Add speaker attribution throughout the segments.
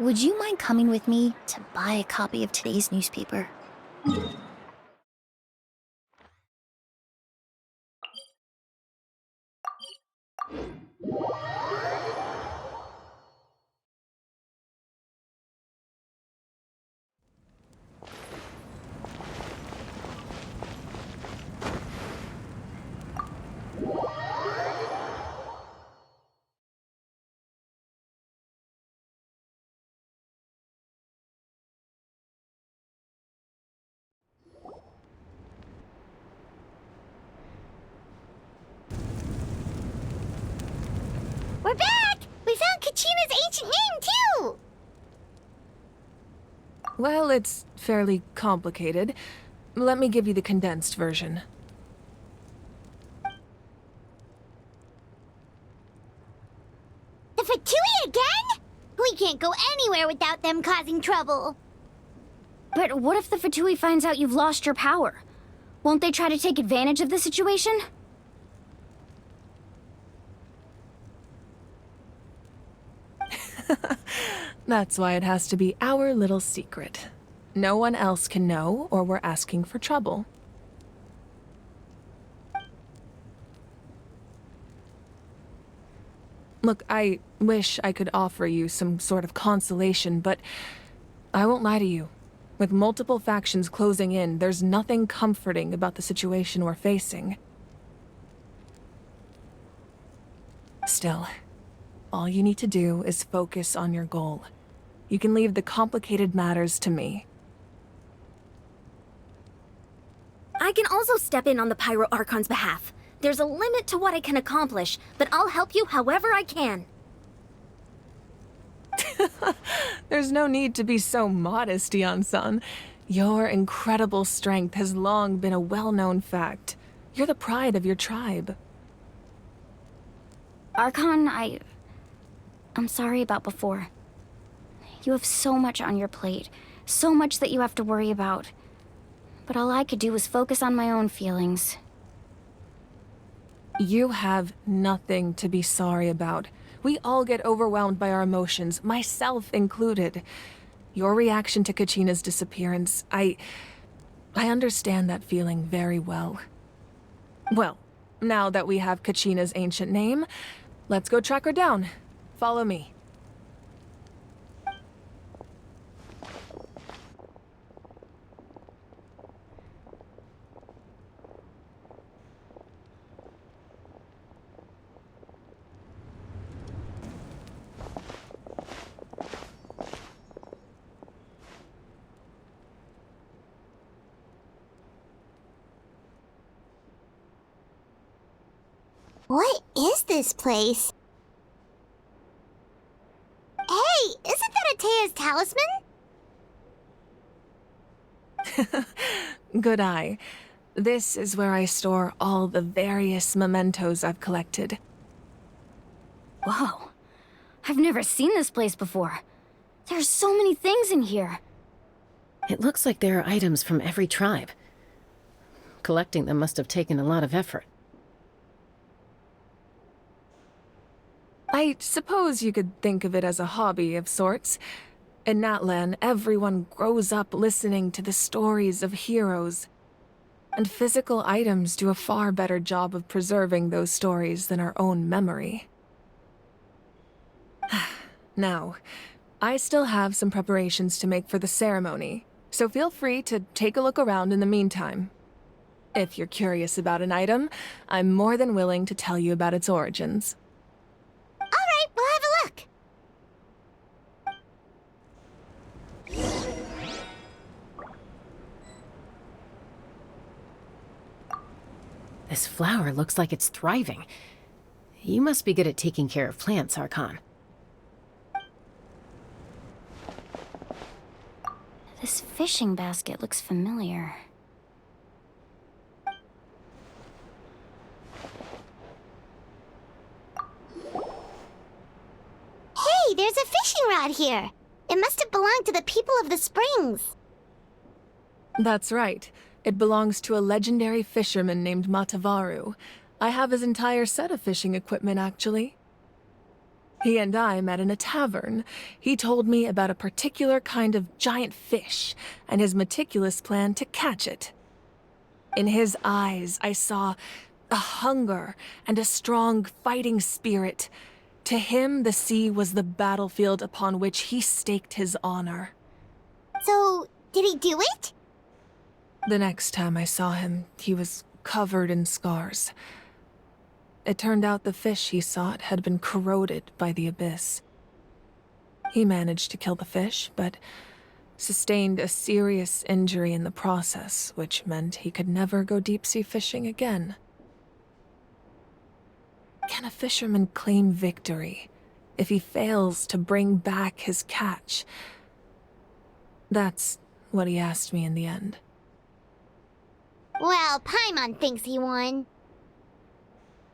Speaker 1: Would you mind coming with me to buy a copy of today's newspaper?
Speaker 2: We're back! We found Kachina's ancient name, too!
Speaker 3: Well, it's fairly complicated. Let me give you the condensed version.
Speaker 2: The Fatui again? We can't go anywhere without them causing trouble.
Speaker 1: But what if the Fatui finds out you've lost your power? Won't they try to take advantage of the situation?
Speaker 3: That's why it has to be our little secret. No one else can know, or we're asking for trouble. Look, I wish I could offer you some sort of consolation, but I won't lie to you. With multiple factions closing in, there's nothing comforting about the situation we're facing. Still, all you need to do is focus on your goal. You can leave the complicated matters to me.
Speaker 1: I can also step in on the Pyro Archon's behalf. There's a limit to what I can accomplish, but I'll help you however I can.
Speaker 3: There's no need to be so modest, Dion-san. Your incredible strength has long been a well-known fact. You're the pride of your tribe.
Speaker 1: Archon, I'm sorry about before. You have so much on your plate, so much that you have to worry about. But all I could do was focus on my own feelings.
Speaker 3: You have nothing to be sorry about. We all get overwhelmed by our emotions, myself included. Your reaction to Kachina's disappearance, I understand that feeling very well. Well, now that we have Kachina's ancient name, let's go track her down. Follow me.
Speaker 2: What is this place? Hey, isn't that Atea's talisman?
Speaker 3: Good eye. This is where I store all the various mementos I've collected.
Speaker 1: Whoa. I've never seen this place before. There's so many things in here.
Speaker 4: It looks like there are items from every tribe. Collecting them must have taken a lot of effort.
Speaker 3: I suppose you could think of it as a hobby of sorts. In Natlan, everyone grows up listening to the stories of heroes. And physical items do a far better job of preserving those stories than our own memory. Now, I still have some preparations to make for the ceremony, so feel free to take a look around in the meantime. If you're curious about an item, I'm more than willing to tell you about its origins.
Speaker 2: Alright, we'll have a look.
Speaker 4: This flower looks like it's thriving. You must be good at taking care of plants, Archon.
Speaker 1: This fishing basket looks familiar.
Speaker 2: Hey, there's a fishing rod here. It must have belonged to the people of the springs.
Speaker 3: That's right. It belongs to a legendary fisherman named Matavaru. I have his entire set of fishing equipment, actually. He and I met in a tavern. He told me about a particular kind of giant fish and his meticulous plan to catch it. In his eyes, I saw a hunger and a strong fighting spirit. To him, the sea was the battlefield upon which he staked his honor.
Speaker 2: So, did he do it?
Speaker 3: The next time I saw him, he was covered in scars. It turned out the fish he sought had been corroded by the abyss. He managed to kill the fish, but sustained a serious injury in the process, which meant he could never go deep-sea fishing again. Can a fisherman claim victory if he fails to bring back his catch? That's what he asked me in the end.
Speaker 2: Well, Paimon thinks he won.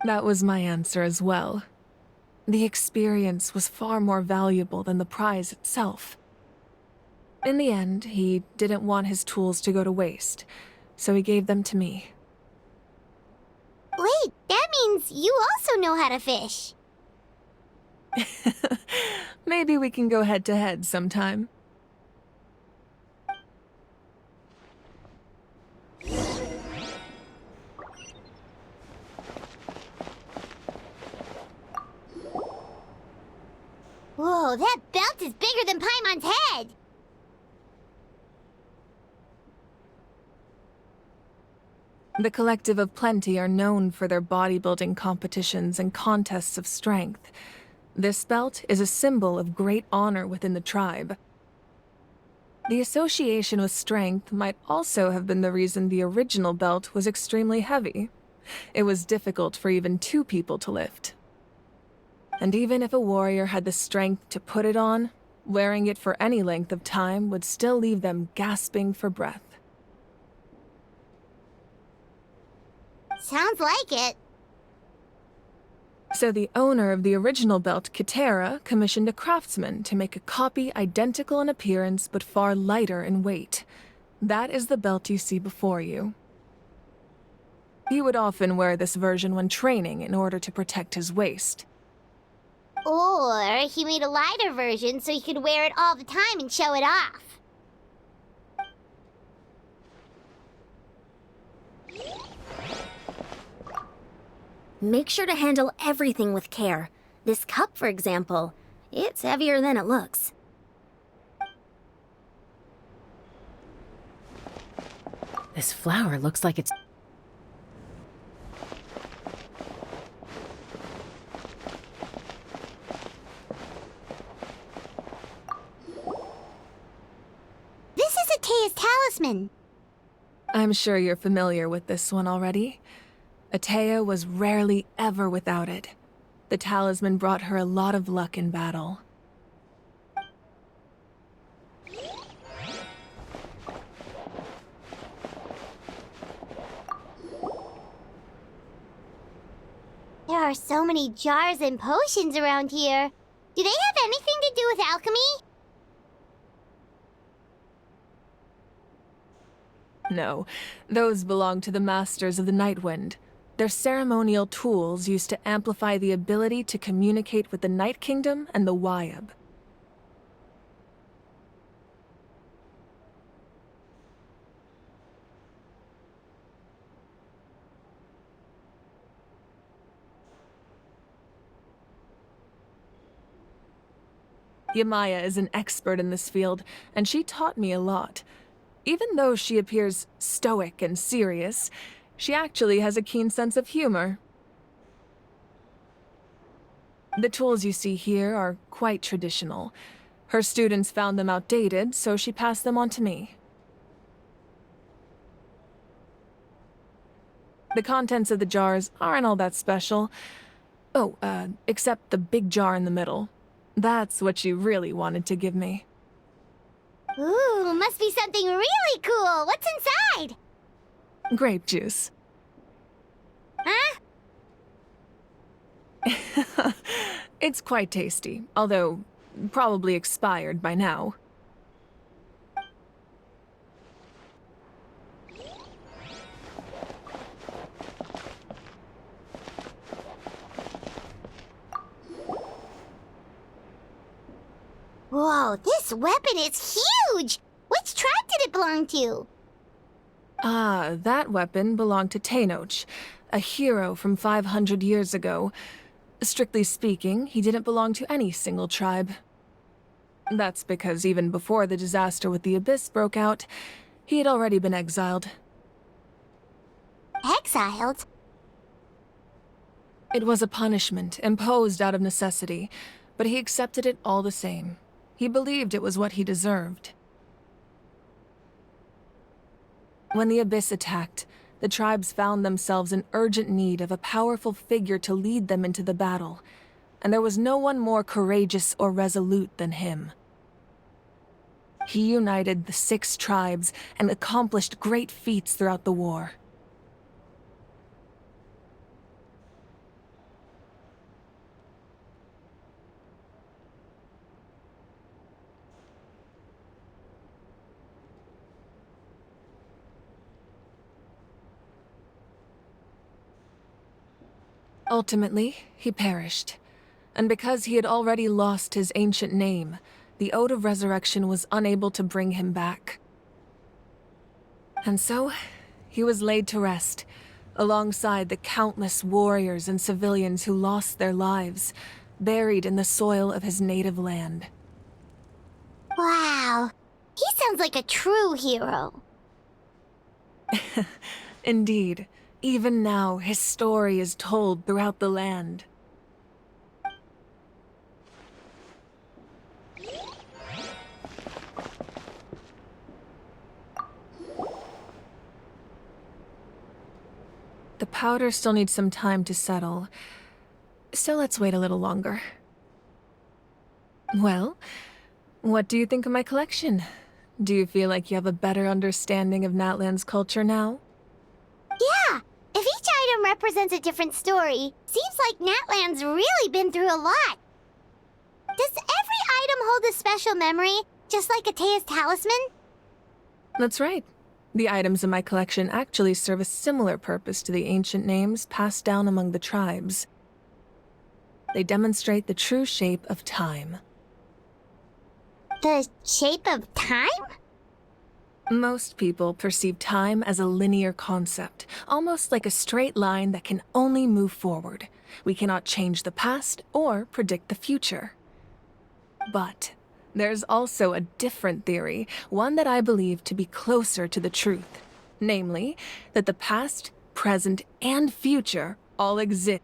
Speaker 3: That was my answer as well. The experience was far more valuable than the prize itself. In the end, he didn't want his tools to go to waste, so he gave them to me.
Speaker 2: Wait, that means you also know how to fish.
Speaker 3: Maybe we can go head-to-head sometime.
Speaker 2: Whoa, that belt is bigger than Paimon's head!
Speaker 3: The Collective of Plenty are known for their bodybuilding competitions and contests of strength. This belt is a symbol of great honor within the tribe. The association with strength might also have been the reason the original belt was extremely heavy. It was difficult for even 2 people to lift. And even if a warrior had the strength to put it on, wearing it for any length of time would still leave them gasping for breath.
Speaker 2: Sounds like it.
Speaker 3: So the owner of the original belt, Kitera, commissioned a craftsman to make a copy identical in appearance but far lighter in weight. That is the belt you see before you. He would often wear this version when training in order to protect his waist.
Speaker 2: Or he made a lighter version so he could wear it all the time and show it off.
Speaker 5: Make sure to handle everything with care. This cup, for example, it's heavier than it looks.
Speaker 4: This flower looks like it's...
Speaker 2: This is Atea's talisman.
Speaker 3: I'm sure you're familiar with this one already. Atea was rarely ever without it. The talisman brought her a lot of luck in battle.
Speaker 2: There are so many jars and potions around here. Do they have anything to do with alchemy?
Speaker 3: No, those belong to the Masters of the Nightwind. They're ceremonial tools used to amplify the ability to communicate with the Night Kingdom and the Wyab. Yamaya is an expert in this field, and she taught me a lot. Even though she appears stoic and serious, she actually has a keen sense of humor. The tools you see here are quite traditional. Her students found them outdated, so she passed them on to me. The contents of the jars aren't all that special. Oh, except the big jar in the middle. That's what she really wanted to give me.
Speaker 2: Ooh, must be something really cool. What's inside?
Speaker 3: Grape juice.
Speaker 2: Huh?
Speaker 3: It's quite tasty, although probably expired by now.
Speaker 2: Whoa, this weapon is huge! Which tribe did it belong to?
Speaker 3: Ah, that weapon belonged to Tenoch, a hero from 500 years ago. Strictly speaking, he didn't belong to any single tribe. That's because even before the disaster with the Abyss broke out, he had already been exiled.
Speaker 2: Exiled?
Speaker 3: It was a punishment imposed out of necessity, but he accepted it all the same. He believed it was what he deserved. When the Abyss attacked, the tribes found themselves in urgent need of a powerful figure to lead them into the battle, and there was no one more courageous or resolute than him. He united the 6 tribes and accomplished great feats throughout the war. Ultimately, he perished, and because he had already lost his ancient name, the Ode of Resurrection was unable to bring him back. And so, he was laid to rest, alongside the countless warriors and civilians who lost their lives, buried in the soil of his native land.
Speaker 2: Wow. He sounds like a true hero.
Speaker 3: Indeed, even now his story is told throughout the land. The powder still needs some time to settle, so let's wait a little longer. Well, what do you think of my collection? Do you feel like you have a better understanding of Natlan's culture now?
Speaker 2: Yeah, if each item represents a different story, seems like Natlan's really been through a lot. Does every item hold a special memory, just like Atea's talisman?
Speaker 3: That's right. The items in my collection actually serve a similar purpose to the ancient names passed down among the tribes. They demonstrate the true shape of time.
Speaker 2: The shape of time?
Speaker 3: Most people perceive time as a linear concept, almost like a straight line that can only move forward. We cannot change the past or predict the future. But there's also a different theory, one that I believe to be closer to the truth. Namely, that the past, present, and future all exist.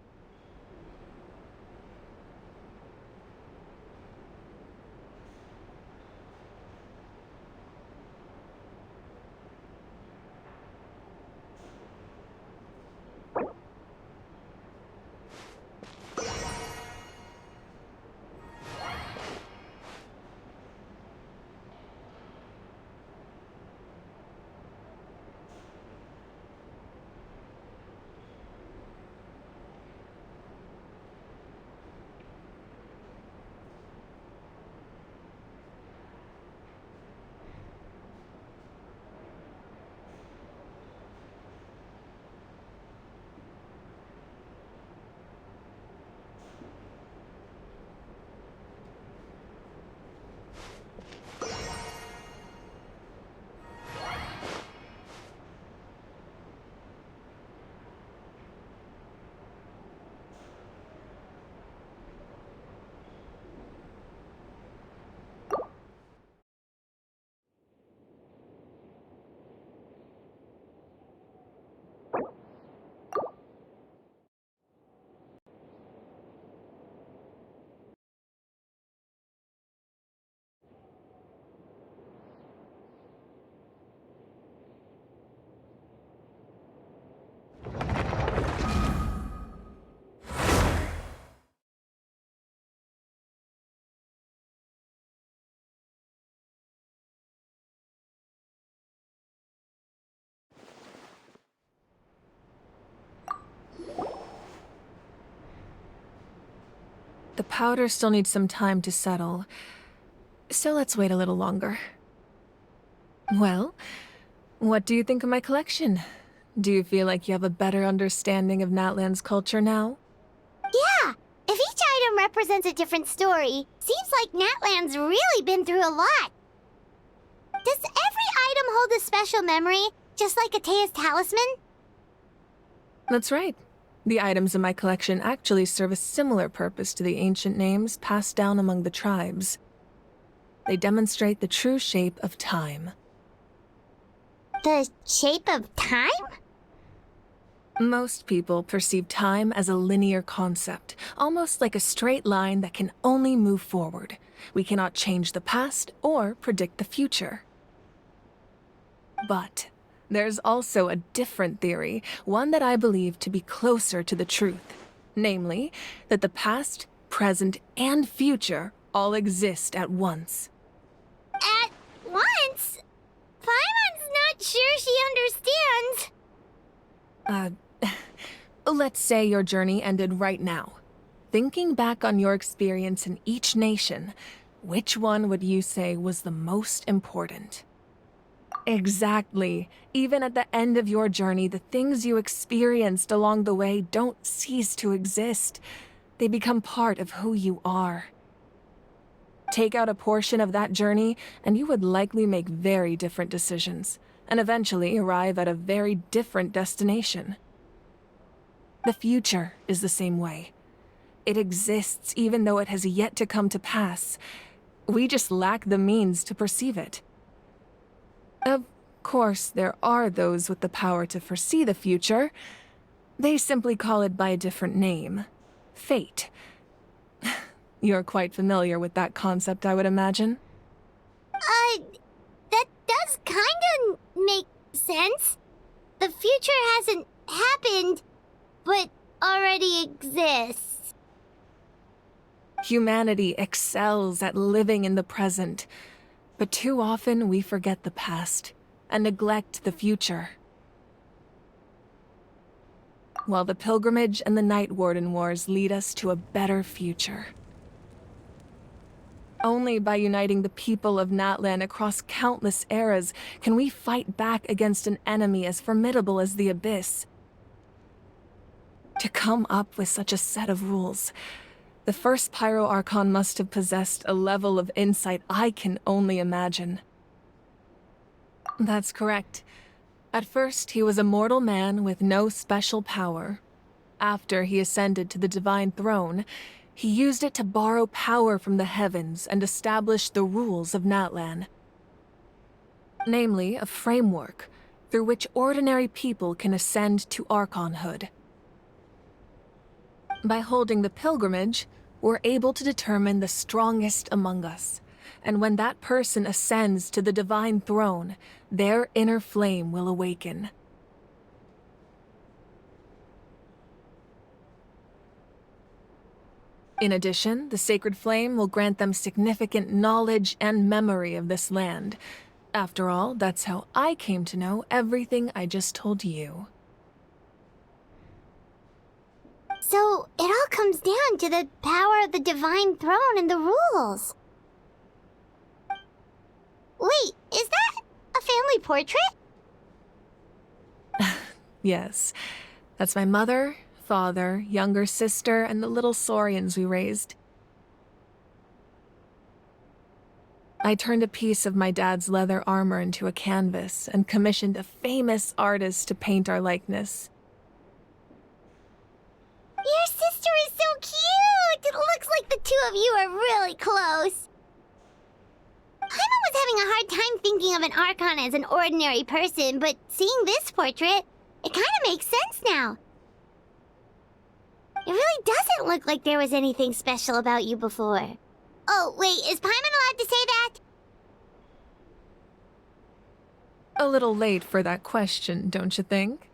Speaker 3: The powder still needs some time to settle, so let's wait a little longer. Well, what do you think of my collection? Do you feel like you have a better understanding of Natlan's culture now?
Speaker 2: Yeah, if each item represents a different story. Seems like Natlan's really been through a lot. Does every item hold a special memory, just like Atea's talisman?
Speaker 3: That's right. The items in my collection actually serve a similar purpose to the ancient names passed down among the tribes. They demonstrate the true shape of time.
Speaker 2: The shape of time?
Speaker 3: Most people perceive time as a linear concept, almost like a straight line that can only move forward. We cannot change the past or predict the future. But there's also a different theory, one that I believe to be closer to the truth. Namely, that the past, present, and future all exist at once.
Speaker 2: At once? Paimon's not sure she understands.
Speaker 3: Let's say your journey ended right now. Thinking back on your experience in each nation, which one would you say was the most important? Exactly. Even at the end of your journey, the things you experienced along the way don't cease to exist. They become part of who you are. Take out a portion of that journey, and you would likely make very different decisions, and eventually arrive at a very different destination. The future is the same way. It exists even though it has yet to come to pass. We just lack the means to perceive it. Of course, there are those with the power to foresee the future. They simply call it by a different name. Fate. You're quite familiar with that concept, I would imagine.
Speaker 2: That does kinda make sense. The future hasn't happened, but already exists.
Speaker 3: Humanity excels at living in the present, but too often we forget the past and neglect the future. While the pilgrimage and the Night Warden Wars lead us to a better future. Only by uniting the people of Natlan across countless eras can we fight back against an enemy as formidable as the Abyss. To come up with such a set of rules, the first Pyro Archon must have possessed a level of insight I can only imagine. That's correct. At first, he was a mortal man with no special power. After he ascended to the Divine Throne, he used it to borrow power from the heavens and establish the rules of Natlan. Namely, a framework through which ordinary people can ascend to Archonhood. By holding the pilgrimage, we're able to determine the strongest among us. And when that person ascends to the Divine Throne, their inner flame will awaken. In addition, the sacred flame will grant them significant knowledge and memory of this land. After all, that's how I came to know everything I just told you.
Speaker 2: So, it all comes down to the power of the Divine Throne and the rules. Wait, is that a family portrait?
Speaker 3: Yes, that's my mother, father, younger sister, and the little saurians we raised. I turned a piece of my dad's leather armor into a canvas and commissioned a famous artist to paint our likeness.
Speaker 2: Your sister is so cute! It looks like the two of you are really close. Paimon was having a hard time thinking of an Archon as an ordinary person, but seeing this portrait, it kinda makes sense now. It really doesn't look like there was anything special about you before. Oh, wait, is Paimon allowed to say that?
Speaker 3: A little late for that question, don't you think?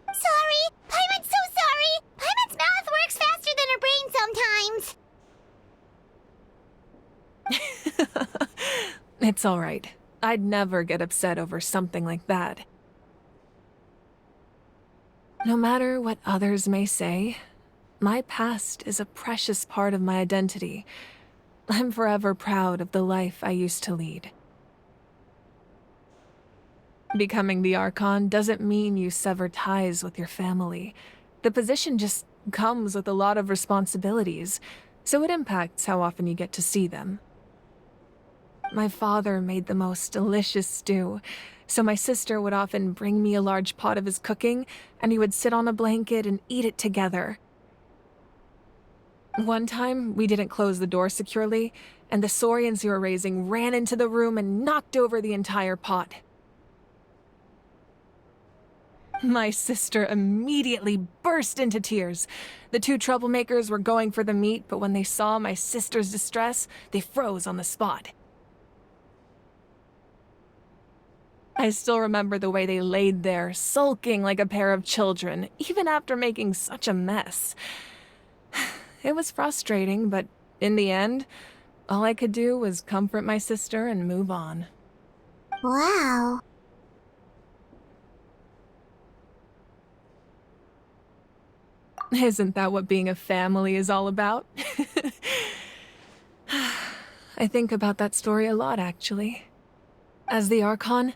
Speaker 2: Sorry! Paimon's so sorry! Paimon's mouth works faster than her brain sometimes!
Speaker 3: It's all right. I'd never get upset over something like that. No matter what others may say, my past is a precious part of my identity. I'm forever proud of the life I used to lead. Becoming the Archon doesn't mean you sever ties with your family. The position just comes with a lot of responsibilities, so it impacts how often you get to see them. My father made the most delicious stew, so my sister would often bring me a large pot of his cooking, and we would sit on a blanket and eat it together. One time, we didn't close the door securely, and the saurians we were raising ran into the room and knocked over the entire pot. My sister immediately burst into tears. The two troublemakers were going for the meat, but when they saw my sister's distress, they froze on the spot. I still remember the way they laid there, sulking like a pair of children, even after making such a mess. It was frustrating, but in the end, all I could do was comfort my sister and move on.
Speaker 2: Wow.
Speaker 3: Isn't that what being a family is all about? I think about that story a lot, actually. As the Archon,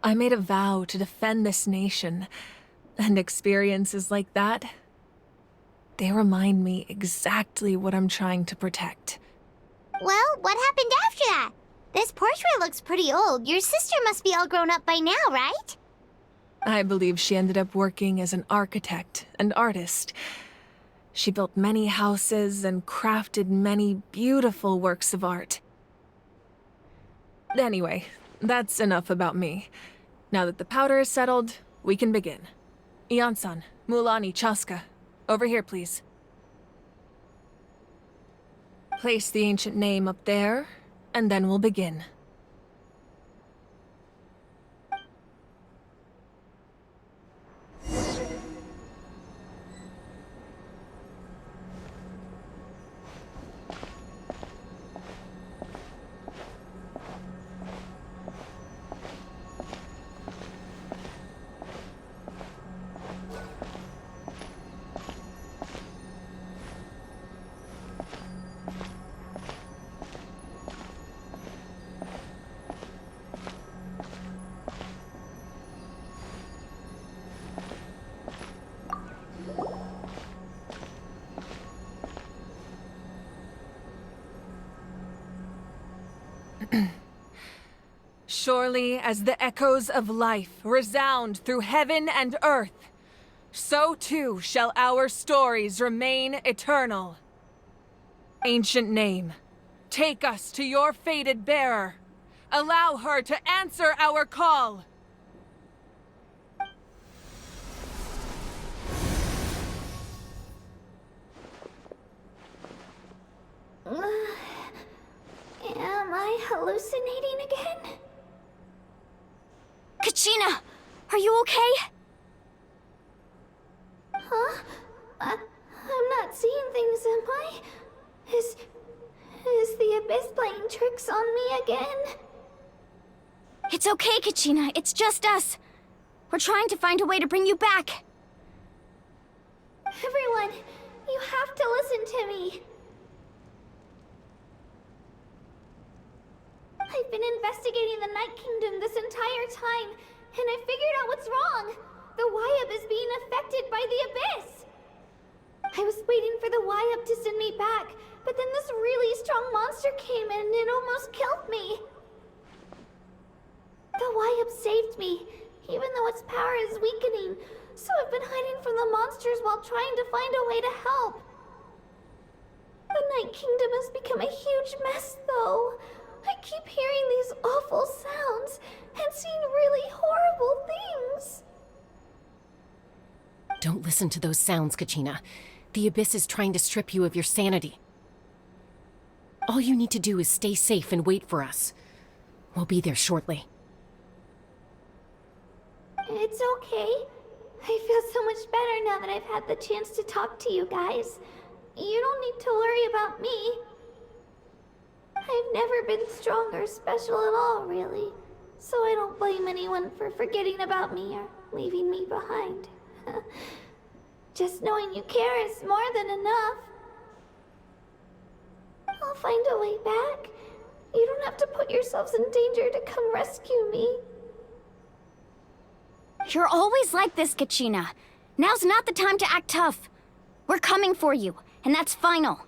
Speaker 3: I made a vow to defend this nation, and experiences like that, they remind me exactly what I'm trying to protect.
Speaker 2: Well, what happened after that? This portrait looks pretty old. Your sister must be all grown up by now, right?
Speaker 3: I believe she ended up working as an architect and artist. She built many houses and crafted many beautiful works of art. Anyway, that's enough about me. Now that the powder is settled, we can begin. Ian-san, Mulani, Chaska, over here, please. Place the ancient name up there, and then we'll begin. Surely as the echoes of life resound through heaven and earth, so too shall our stories remain eternal. Ancient name, take us to your fated bearer. Allow her to answer our call.
Speaker 5: Am I hallucinating again?
Speaker 1: Kachina! Are you okay?
Speaker 5: Huh? I'm not seeing things, am I? Is the Abyss playing tricks on me again?
Speaker 1: It's okay, Kachina. It's just us. We're trying to find a way to bring you back.
Speaker 5: Everyone, you have to listen to me. I've been investigating the Night Kingdom this entire time, and I figured out what's wrong. The Wyab is being affected by the Abyss. I was waiting for the Wyab to send me back, but then this really strong monster came in and it almost killed me. The Wyab saved me, even though its power is weakening, so I've been hiding from the monsters while trying to find a way to help. The Night Kingdom has become a huge mess, though. I keep hearing these awful sounds and seeing really horrible things.
Speaker 4: Don't listen to those sounds, Kachina. The Abyss is trying to strip you of your sanity. All you need to do is stay safe and wait for us. We'll be there shortly.
Speaker 5: It's okay. I feel so much better now that I've had the chance to talk to you guys. You don't need to worry about me. I've never been strong or special at all, really. So I don't blame anyone for forgetting about me or leaving me behind. Just knowing you care is more than enough. I'll find a way back. You don't have to put yourselves in danger to come rescue me.
Speaker 1: You're always like this, Kachina. Now's not the time to act tough. We're coming for you, and that's final.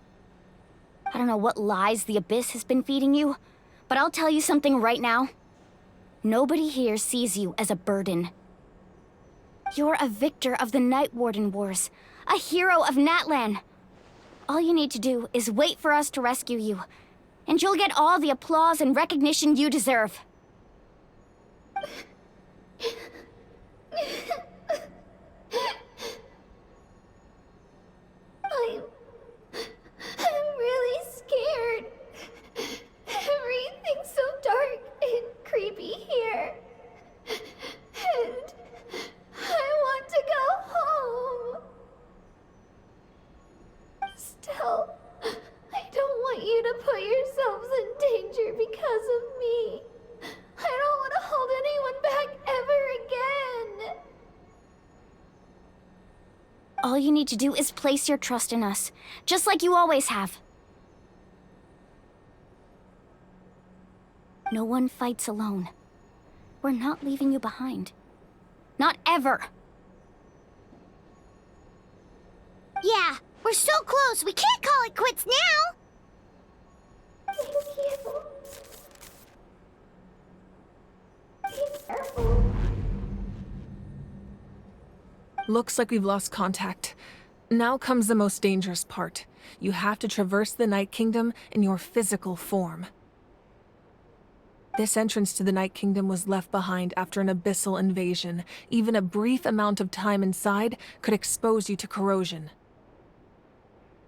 Speaker 1: I don't know what lies the Abyss has been feeding you, but I'll tell you something right now. Nobody here sees you as a burden. You're a victor of the Night Warden Wars, a hero of Natlan. All you need to do is wait for us to rescue you, and you'll get all the applause and recognition you deserve.
Speaker 5: I'm really scared. Everything's so dark and creepy here. And I want to go home. Still, I don't want you to put yourselves in danger because of me. I don't want to hold anyone back ever again.
Speaker 1: All you need to do is place your trust in us, just like you always have. No one fights alone. We're not leaving you behind. Not ever.
Speaker 2: Yeah, we're so close. We can't call it quits now.
Speaker 5: Thank you. Be careful.
Speaker 3: Looks like we've lost contact. Now comes the most dangerous part. You have to traverse the Night Kingdom in your physical form. This entrance to the Night Kingdom was left behind after an abyssal invasion. Even a brief amount of time inside could expose you to corrosion.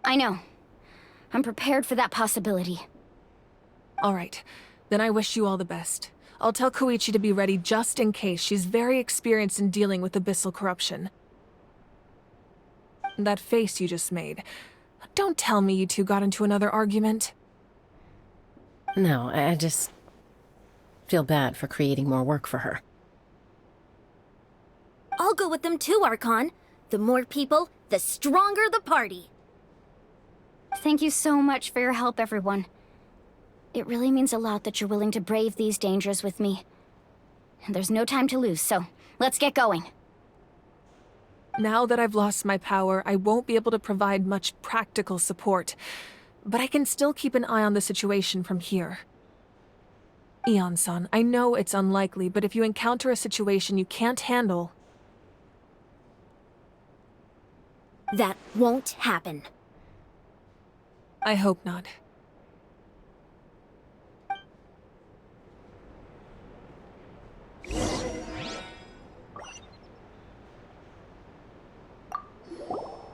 Speaker 1: I know. I'm prepared for that possibility.
Speaker 3: All right, then I wish you all the best. I'll tell Koichi to be ready just in case. She's very experienced in dealing with abyssal corruption. That face you just made. Don't tell me you two got into another argument.
Speaker 4: No, I just feel bad for creating more work for her.
Speaker 1: I'll go with them too, Archon. The more people, the stronger the party. Thank you so much for your help, everyone. It really means a lot that you're willing to brave these dangers with me. And there's no time to lose, so let's get going.
Speaker 3: Now that I've lost my power, I won't be able to provide much practical support. But I can still keep an eye on the situation from here. Eon-san, I know it's unlikely, but if you encounter a situation you can't handle...
Speaker 1: That won't happen.
Speaker 3: I hope not.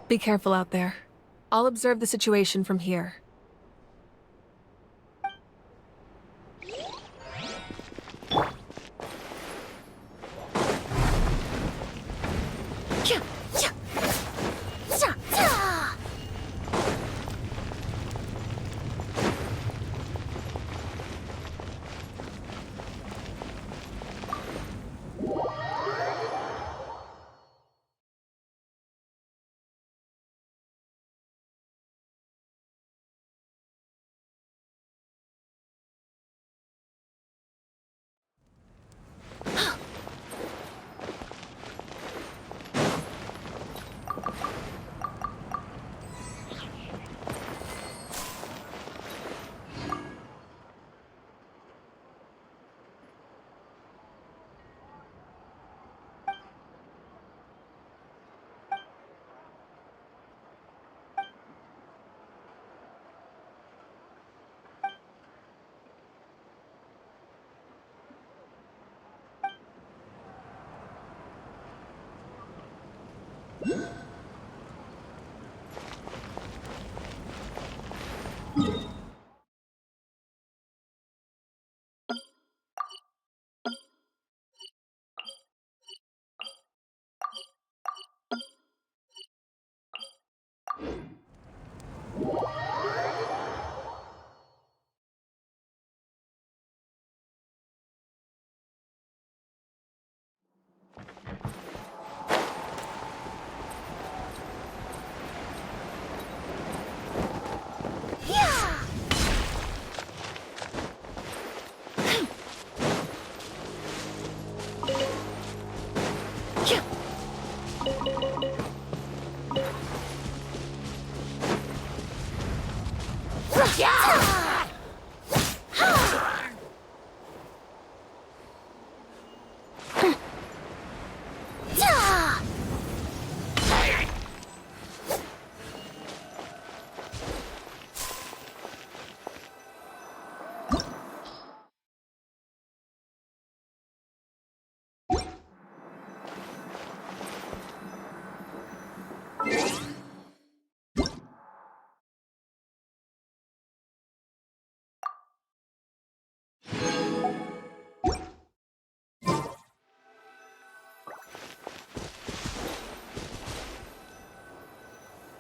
Speaker 3: Be careful out there. I'll observe the situation from here.
Speaker 1: Yeah.